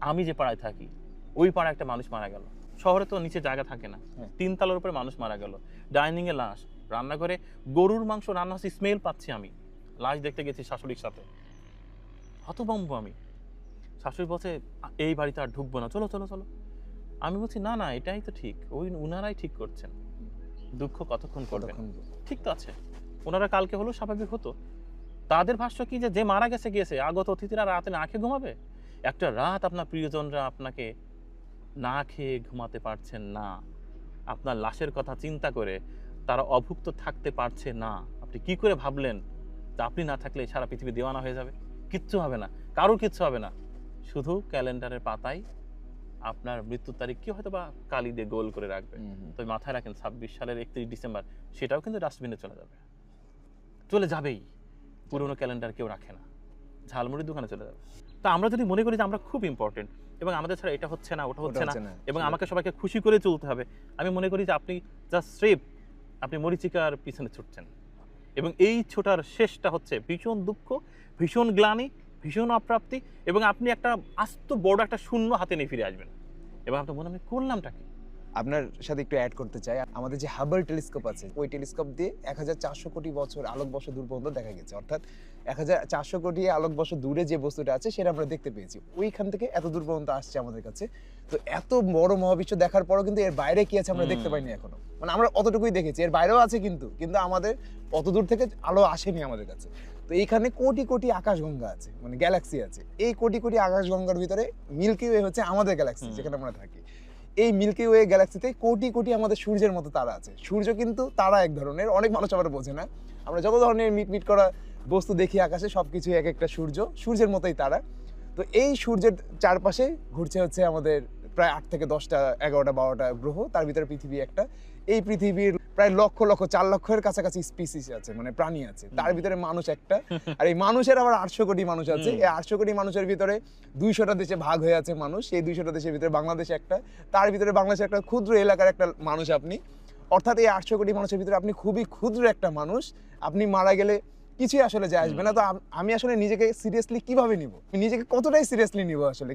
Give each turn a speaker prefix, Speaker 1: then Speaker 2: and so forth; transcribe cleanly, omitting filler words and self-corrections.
Speaker 1: আমি যে পাড়ায় থাকি ওই পাড়ায় একটা মানুষ মারা গেল, শহরে তো নিচে জায়গা থাকে না, 3 তলার উপরে মানুষ মারা গেল, ডাইনিং এ লাশ, রান্নাঘরে গরুর মাংস রান্না হচ্ছে, স্মেল পাচ্ছি আমি, লাশ দেখতে গেছি শাশুড়ির সাথে, হতভম্ব আমি। শাশুড়ি বলছে এই বাড়িতে আর ঢুকবো না, চলো চলো চলো। আমি বলছি না না, এটাই তো ঠিক, ওই উনারাই ঠিক করছেন, দুঃখ কতক্ষণ করবেন, ঠিক তো আছে, ওনারা কালকে হলো স্বাভাবিক হতো। তাদের ভাষ্য কি যে মারা গেছে গিয়েছে, আগত অতিথিরা রাতে না খেয়ে ঘুমাবে? একটা রাত আপনার প্রিয়জনরা আপনাকে না খেয়ে ঘুমাতে পারছেন না, আপনার লাশের কথা চিন্তা করে তারা অভুক্ত থাকতে পারছে না, আপনি কি করে ভাবলেন যে আপনি না থাকলে সারা পৃথিবী দেওয়ানা হয়ে যাবে? কিচ্ছু হবে না, কারোর কিচ্ছু হবে না, শুধু ক্যালেন্ডারের পাতায় আপনার মৃত্যুর তারিখ কি হয়তো বা কালি দিয়ে গোল করে রাখবে। তো মাথায় রাখেন 26 সালের 31 ডিসেম্বর সেটাও কিন্তু ডাস্টবিনে চলে যাবে, চলে যাবেই। পুরোনো ক্যালেন্ডার কেউ রাখে না, ঝালমুড়ির দোকানে চলে যাবে। তা আমরা যদি মনে করি যে আমরা খুব ইম্পর্টেন্ট এবং আমাদের ছাড়া এটা হচ্ছে না ওটা হচ্ছে না এবং আমাকে সবাইকে খুশি করে চলতে হবে, আমি মনে করি যে আপনি জাস্ট স্রেফ আপনি মরিচিকার পিছনে ছুটছেন এবং এই ছোটার শেষটা হচ্ছে ভীষণ দুঃখ, ভীষণ গ্লানি, ভীষণ অপ্রাপ্তি এবং আপনি একটা আস্ত বড় একটা শূন্য হাতে নিয়ে ফিরে আসবেন এবং আপনার মনে আমি করলামটা কি।
Speaker 2: আপনার সাথে একটু অ্যাড করতে চাই, আমাদের যে হাবল টেলিস্কোপ আছে ওই টেলিস্কোপ দিয়ে 1400 কোটি বছর আলোকবর্ষ দূর পর্যন্ত দেখা গেছে, অর্থাৎ 1400 কোটি আলোকবর্ষ দূরে যে বস্তুটা আছে সেটা আমরা দেখতে পেয়েছি, ওইখান থেকে এত দূর পর্যন্ত আসছে আমাদের কাছে। তো এত বড় মহাবিশ্ব দেখার পরও কিন্তু এর বাইরে কি আছে আমরা দেখতে পাইনি এখনো, মানে আমরা অতটুকুই দেখেছি, এর বাইরেও আছে কিন্তু আমাদের অত দূর থেকে আলো আসেনি আমাদের কাছে। তো এইখানে কোটি কোটি আকাশগঙ্গা আছে, মানে গ্যালাক্সি আছে, এই কোটি কোটি আকাশগঙ্গার ভিতরে মিল্কি ওয়ে হচ্ছে আমাদের গ্যালাক্সি যেখানে আমরা থাকি। এই মিল্কি ওয়ে গ্যালাক্সিতে কোটি কোটি আমাদের সূর্যের মতো তারা আছে। সূর্য কিন্তু তারা এক ধরনের, অনেক মানুষ আবার বোঝে না, আমরা যত ধরনের মিট করা বস্তু দেখি আকাশে সবকিছু এক একটা সূর্যের মতোই তারা। তো এই সূর্যের চারপাশে ঘুরছে হচ্ছে আমাদের প্রায় 8 থেকে 10টা 11টা 12টা গ্রহ, তার ভিতরে পৃথিবী একটা। এই পৃথিবীর প্রায় লক্ষ 4 লক্ষের কাছাকাছি স্পিসিস আছে, মানে প্রাণী আছে, তার ভিতরে মানুষ একটা। আর এই মানুষের আবার 800 কোটি মানুষ আছে, এই 800 কোটি মানুষের ভিতরে 200টা দেশে ভাগ হয়ে আছে মানুষ, এই 200টা দেশের ভিতরে বাংলাদেশ একটা, তার ভিতরে বাংলাদেশের একটা ক্ষুদ্র এলাকার একটা মানুষ আপনি, অর্থাৎ এই 800 কোটি মানুষের ভিতরে আপনি খুবই ক্ষুদ্র একটা মানুষ। আপনি মারা গেলে কিছুই আসলে যায় আসবে না। তো আমি আসলে নিজেকে সিরিয়াসলি কিভাবে নিব, নিজেকে কতটাই সিরিয়াসলি নিব আসলে।